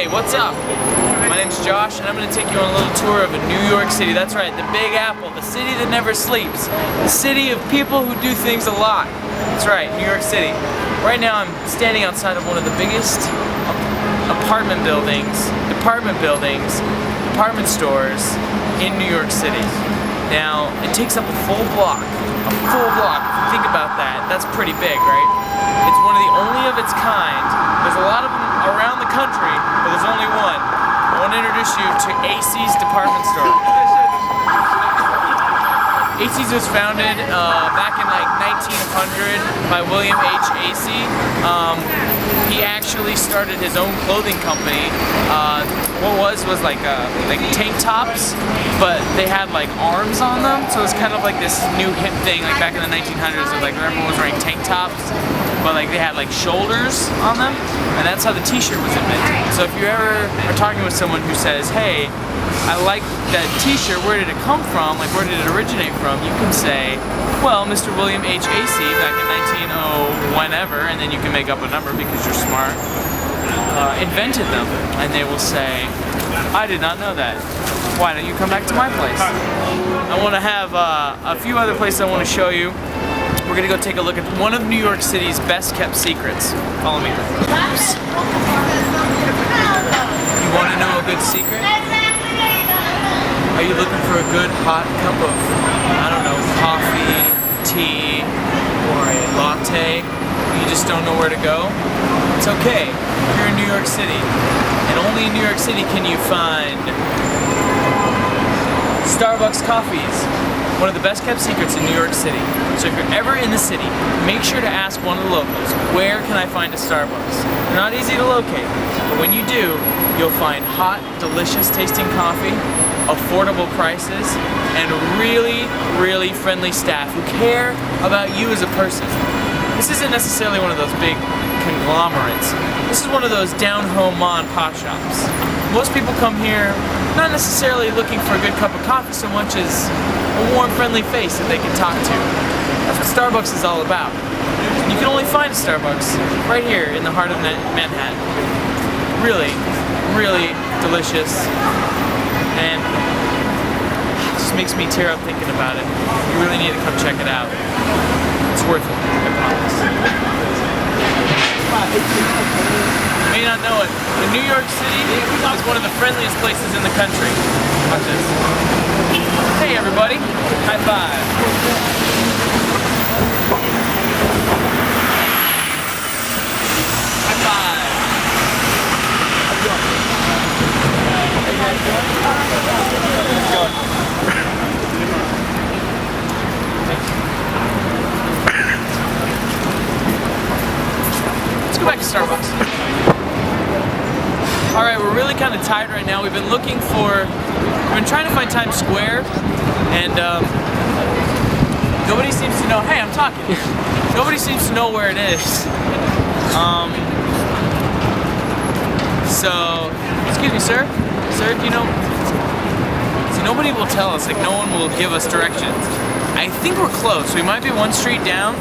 what's up? My name's Josh and I'm going to take you on a little tour of New York City. That's right, the Big Apple, the city that never sleeps. The city of people who do things a lot. That's right, New York City. Right now I'm standing outside of one of the biggest apartment buildings, department stores in New York City. Now, it takes up a full block. A full block, if you think about that, that's pretty big, right? It's one of the only of its kind. There's a lot of them around the country, but there's only one. I want to introduce you to AC's department store. AC's was founded back in like 1900 by William H. Acey. He actually started his own clothing company. What was like tank tops, but they had like arms on them, so it was kind of like this new hip thing, like back in the 1900s, where like everyone was wearing tank tops, but like they had like shoulders on them, and that's how the t-shirt was invented. So if you ever are talking with someone who says, hey, I like that t-shirt, where did it come from, like where did it originate from, you can say, well, Mr. William H. Acey back in 1900 whenever, and then you can make up a number because you're smart, invented them. And they will say, I did not know that. Why don't you come back to my place? I want to have a few other places I want to show you. We're going to go take a look at one of New York City's best kept secrets. Follow me. Oops. You want to know a good secret? Are you looking for a good hot cup of, I don't know, coffee, tea, or a latte? You just don't know where to go? It's okay. You're in New York City. And only in New York City can you find Starbucks coffees. One of the best kept secrets in New York City. So if you're ever in the city, make sure to ask one of the locals, where can I find a Starbucks? They're not easy to locate, but when you do, you'll find hot, delicious tasting coffee, affordable prices, and really, really friendly staff who care about you as a person. This isn't necessarily one of those big conglomerates. This is one of those down-home ma and pop shops. Most people come here not necessarily looking for a good cup of coffee so much as a warm, friendly face that they can talk to. That's what Starbucks is all about. You can only find a Starbucks right here in the heart of Manhattan. Really, really delicious, and it just makes me tear up thinking about it. You really need to come check it out. It's worth it, I promise. You may not know it, but New York City is one of the friendliest places in the country. Watch this. Hey everybody, high five. High five. Let's go back to Starbucks. Alright, we're really kind of tired right now. We've been trying to find Times Square, and nobody seems to know, hey, I'm talking. Nobody seems to know where it is. So, excuse me, sir? Sir, do you know? See, nobody will tell us, like no one will give us directions. I think we're close. We might be one street down,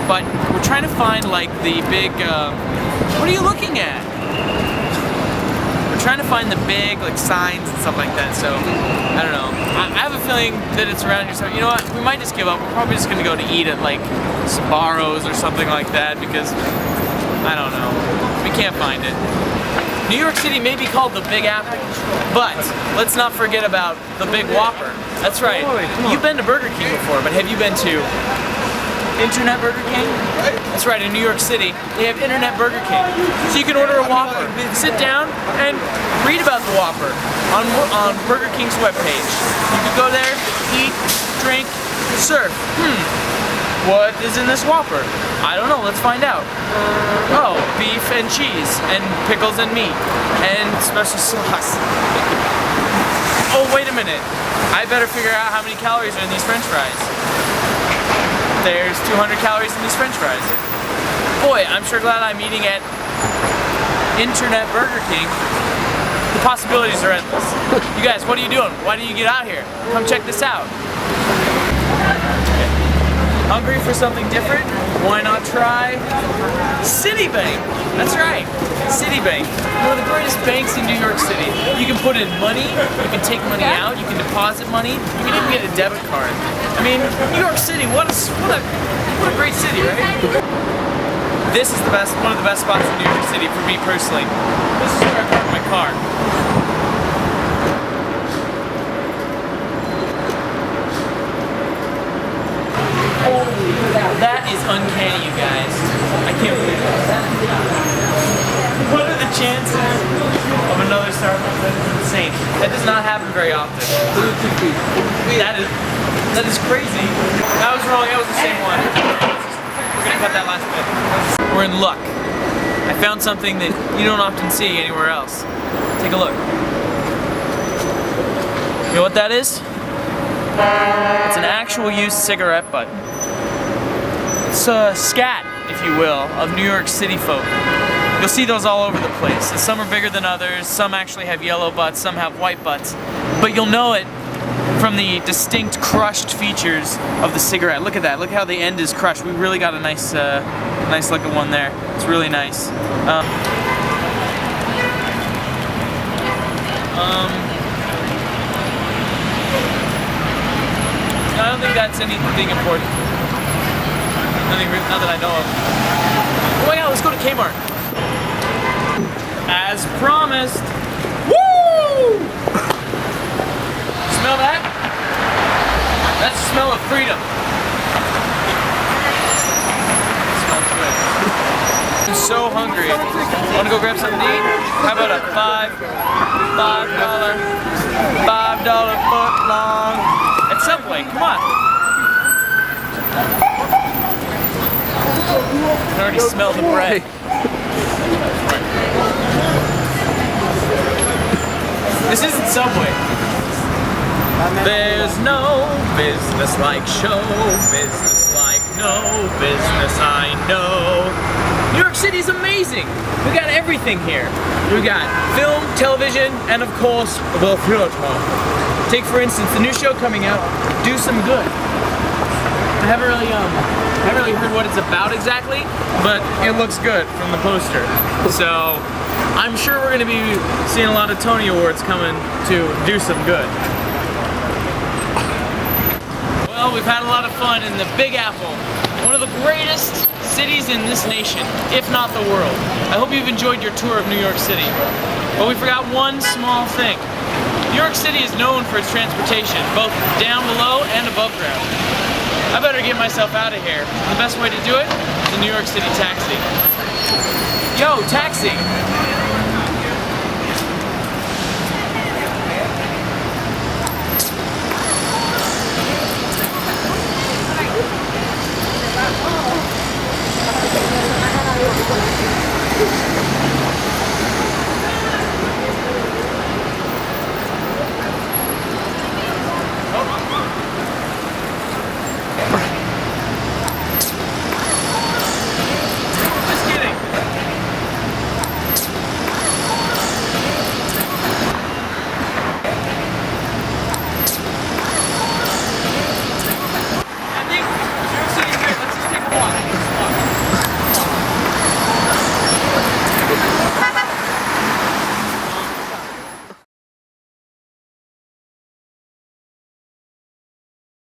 but we're trying to find like the big, what are you looking at? We're trying to find the big like signs and stuff like that, so I don't know. I have a feeling that it's around here, so you know what? We might just give up. We're probably just gonna go to eat at like Sbarro's or something like that because, I don't know. We can't find it. New York City may be called the Big Apple, but let's not forget about the Big Whopper. That's right. You've been to Burger King before, but have you been to Internet Burger King? That's right, in New York City, they have Internet Burger King. So you can order a Whopper, sit down, and read about the Whopper on Burger King's webpage. You can go there, eat, drink, surf. What is in this Whopper? I don't know, let's find out. Oh, beef and cheese, and pickles and meat, and special sauce. Oh, wait a minute. I better figure out how many calories are in these French fries. There's 200 calories in these French fries. Boy, I'm sure glad I'm eating at Internet Burger King. The possibilities are endless. You guys, what are you doing? Why do you get out here? Come check this out. Hungry for something different? Why not try Citibank? That's right, Citibank. One of the greatest banks in New York City. You can put in money, you can take money out, you can deposit money, you can even get a debit card. I mean, New York City, what a great city, right? This is one of the best spots in New York City for me personally. This is where I park my car. That is uncanny, you guys. I can't believe that. What are the chances of another Starbucks? That is insane. That does not happen very often. That is crazy. I was wrong. That was the same one. We're gonna cut that last bit. We're in luck. I found something that you don't often see anywhere else. Take a look. You know what that is? It's an actual used cigarette butt. It's a scat, if you will, of New York City folk. You'll see those all over the place. Some are bigger than others, some actually have yellow butts, some have white butts. But you'll know it from the distinct crushed features of the cigarette. Look at that, look how the end is crushed. We really got a nice looking one there. It's really nice. I don't think that's anything important. Not that I know of. Oh yeah, let's go to Kmart. As promised. Woo! Smell that? That's the smell of freedom. It smells good. I'm so hungry. Wanna go grab something to eat? How about a $5 foot long at Subway? Come on. I can already smell the bread. This isn't Subway. There's no business like show business like no business I know. New York City is amazing. We got everything here. We got film, television, and of course, the theater. Take for instance the new show coming out, Do Some Good. I haven't really heard what it's about exactly, but it looks good from the poster. So I'm sure we're going to be seeing a lot of Tony Awards coming to Do Some Good. Well, we've had a lot of fun in the Big Apple, one of the greatest cities in this nation, if not the world. I hope you've enjoyed your tour of New York City. But we forgot one small thing. New York City is known for its transportation, both down below and above ground. I better get myself out of here. The best way to do it is a New York City taxi. Yo, taxi!